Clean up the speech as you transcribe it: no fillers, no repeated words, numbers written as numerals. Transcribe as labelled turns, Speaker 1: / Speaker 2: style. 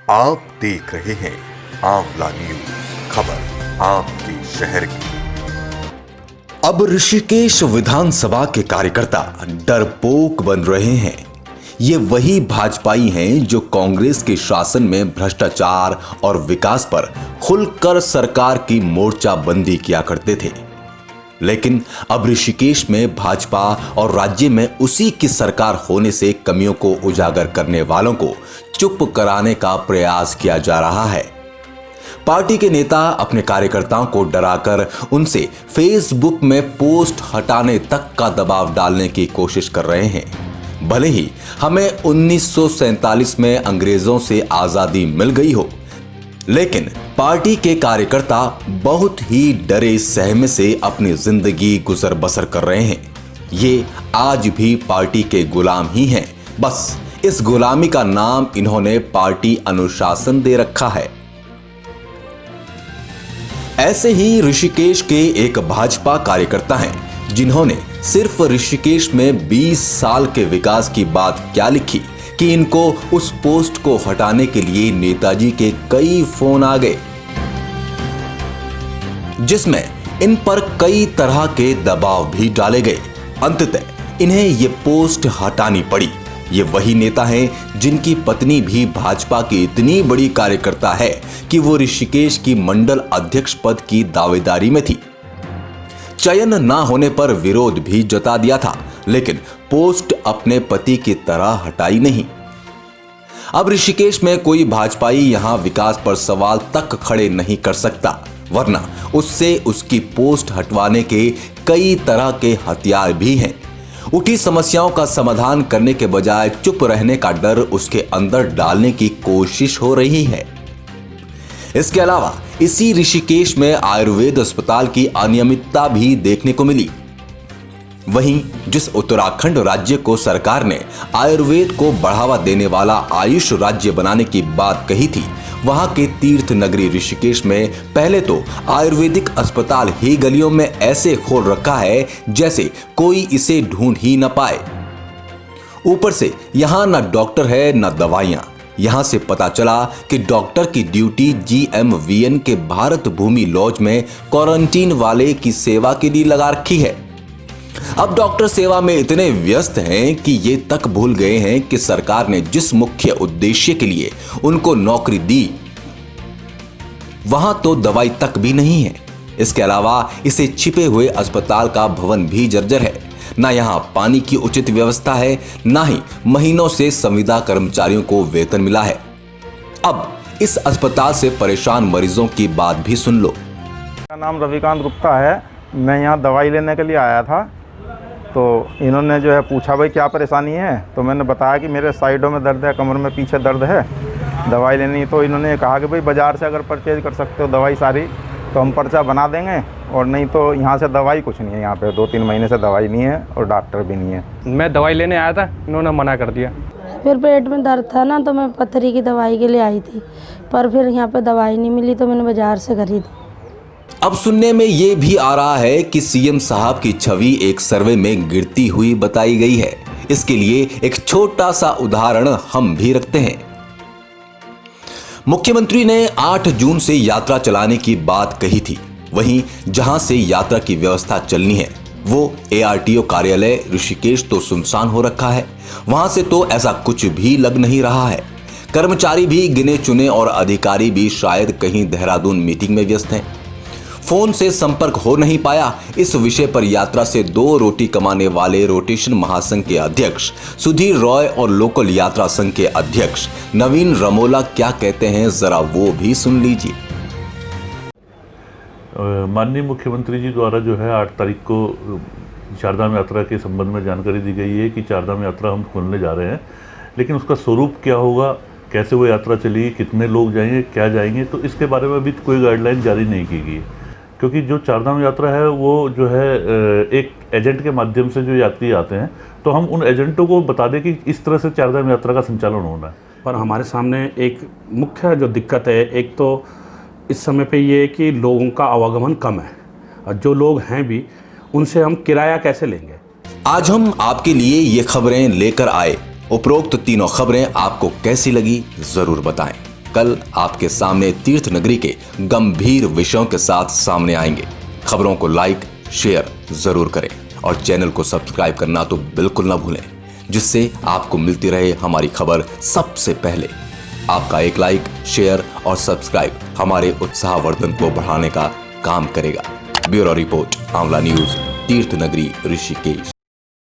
Speaker 1: आप देख रहे हैं आंवला न्यूज, खबर आपके शहर की। अब ऋषिकेश विधानसभा के कार्यकर्ता डरपोक बन रहे हैं। ये वही भाजपाई हैं जो कांग्रेस के शासन में भ्रष्टाचार और विकास पर खुलकर सरकार की मोर्चाबंदी किया करते थे, लेकिन अब ऋषिकेश में भाजपा और राज्य में उसी की सरकार होने से कमियों को उजागर करने वालों को चुप कराने का प्रयास किया जा रहा है। पार्टी के नेता अपने कार्यकर्ताओं को डराकर उनसे फेसबुक में पोस्ट हटाने तक का दबाव डालने की कोशिश कर रहे हैं। भले ही हमें 1947 में अंग्रेजों से आजादी मिल गई हो, लेकिन पार्टी के कार्यकर्ता बहुत ही डरे सहमे से अपनी जिंदगी गुजर बसर कर रहे हैं। ये आज भी पार्टी के गुलाम ही हैं, बस इस गुलामी का नाम इन्होंने पार्टी अनुशासन दे रखा है। ऐसे ही ऋषिकेश के एक भाजपा कार्यकर्ता हैं जिन्होंने सिर्फ ऋषिकेश में 20 साल के विकास की बात क्या लिखी कि इनको उस पोस्ट को हटाने के लिए नेताजी के कई फोन आ गए, जिसमें इन पर कई तरह के दबाव भी डाले गए। अंततः इन्हें ये पोस्ट हटानी पड़ी। ये वही नेता हैं जिनकी पत्नी भी भाजपा की इतनी बड़ी कार्यकर्ता है कि वो ऋषिकेश की मंडल अध्यक्ष पद की दावेदारी में थी। चयन ना होने पर विरोध भी जता दिया था, लेकिन पोस्ट अपने पति की तरह हटाई नहीं। अब ऋषिकेश में कोई भाजपाई यहां विकास पर सवाल तक खड़े नहीं कर सकता, वरना उससे उसकी पोस्ट हटवाने के कई तरह के हथियार भी हैं। उठी समस्याओं का समाधान करने के बजाय चुप रहने का डर उसके अंदर डालने की कोशिश हो रही है। इसके अलावा इसी ऋषिकेश में आयुर्वेद अस्पताल की अनियमितता भी देखने को मिली। वहीं जिस उत्तराखंड राज्य को सरकार ने आयुर्वेद को बढ़ावा देने वाला आयुष राज्य बनाने की बात कही थी, वहां के तीर्थ नगरी ऋषिकेश में पहले तो आयुर्वेदिक अस्पताल ही गलियों में ऐसे खोल रखा है जैसे कोई इसे ढूंढ ही न पाए। ऊपर से यहां न डॉक्टर है न दवाइयां। यहां से पता चला कि डॉक्टर की ड्यूटी GMVN के भारत भूमि लॉज में क्वारंटीन वाले की सेवा के लिए लगा रखी है। अब डॉक्टर सेवा में इतने व्यस्त हैं कि ये तक भूल गए हैं कि सरकार ने जिस मुख्य उद्देश्य के लिए उनको नौकरी दी, वहां तो दवाई तक भी नहीं है। इसके अलावा इसे छिपे हुए अस्पताल का भवन भी जर्जर है। ना यहां पानी की उचित व्यवस्था है, ना ही महीनों से संविदा कर्मचारियों को वेतन मिला है। अब इस अस्पताल से परेशान मरीजों की बात भी सुन लो।
Speaker 2: मेरा नाम रविकांत गुप्ता है। मैं यहाँ दवाई लेने के लिए आया था, तो इन्होंने जो है पूछा भाई क्या परेशानी है, तो मैंने बताया कि मेरे साइडों में दर्द है, कमर में पीछे दर्द है, दवाई लेनी। तो इन्होंने कहा कि भाई बाज़ार से अगर परचेज कर सकते हो दवाई सारी तो हम पर्चा बना देंगे, और नहीं तो यहाँ से दवाई कुछ नहीं है। यहाँ पे 2-3 महीने से दवाई नहीं है और डॉक्टर भी नहीं है।
Speaker 3: मैं दवाई लेने आया था, इन्होंने मना कर दिया।
Speaker 4: फिर पेट में दर्द था ना, तो मैं पथरी की दवाई के लिए आई थी, पर फिर यहाँ पे दवाई नहीं मिली तो मैंने बाज़ार से खरीदी।
Speaker 1: अब सुनने में ये भी आ रहा है कि CM साहब की छवि एक सर्वे में गिरती हुई बताई गई है। इसके लिए एक छोटा सा उदाहरण हम भी रखते हैं। मुख्यमंत्री ने 8 जून से यात्रा चलाने की बात कही थी। वहीं जहां से यात्रा की व्यवस्था चलनी है वो ARTO कार्यालय ऋषिकेश तो सुनसान हो रखा है। वहां से तो ऐसा कुछ भी लग नहीं रहा है। कर्मचारी भी गिने चुने और अधिकारी भी शायद कहीं देहरादून मीटिंग में व्यस्त हैं। फोन से संपर्क हो नहीं पाया। इस विषय पर यात्रा से 2 रोटी कमाने वाले रोटेशन महासंघ के अध्यक्ष सुधीर रॉय और लोकल यात्रा संघ के अध्यक्ष नवीन रमोला क्या कहते हैं, जरा वो भी सुन लीजिए।
Speaker 5: माननीय मुख्यमंत्री जी द्वारा जो है 8 तारीख को चारधाम यात्रा के संबंध में जानकारी दी गई है कि चारधाम यात्रा हम खोलने जा रहे हैं, लेकिन उसका स्वरूप क्या होगा, कैसे वो यात्रा चलेगी, कितने लोग जाएंगे, क्या जाएंगे, तो इसके बारे में अभी कोई गाइडलाइन जारी नहीं की गई। क्योंकि जो चारधाम यात्रा है वो जो है एक एजेंट के माध्यम से जो यात्री आते हैं, तो हम उन एजेंटों को बता दें कि इस तरह से चारधाम यात्रा का संचालन होना है।
Speaker 6: पर हमारे सामने एक मुख्य जो दिक्कत है, एक तो इस समय पे ये है कि लोगों का आवागमन कम है, और जो लोग हैं भी उनसे हम किराया कैसे लेंगे।
Speaker 1: आज हम आपके लिए ये खबरें लेकर आए। उपरोक्त तीनों खबरें आपको कैसी लगी जरूर बताएं। कल आपके सामने तीर्थ नगरी के गंभीर विषयों के साथ सामने आएंगे। खबरों को लाइक शेयर जरूर करें और चैनल को सब्सक्राइब करना तो बिल्कुल ना भूलें, जिससे आपको मिलती रहे हमारी खबर सबसे पहले। आपका एक लाइक शेयर और सब्सक्राइब हमारे उत्साहवर्धन को बढ़ाने का काम करेगा। ब्यूरो रिपोर्ट, आंवला न्यूज, तीर्थ नगरी ऋषिकेश।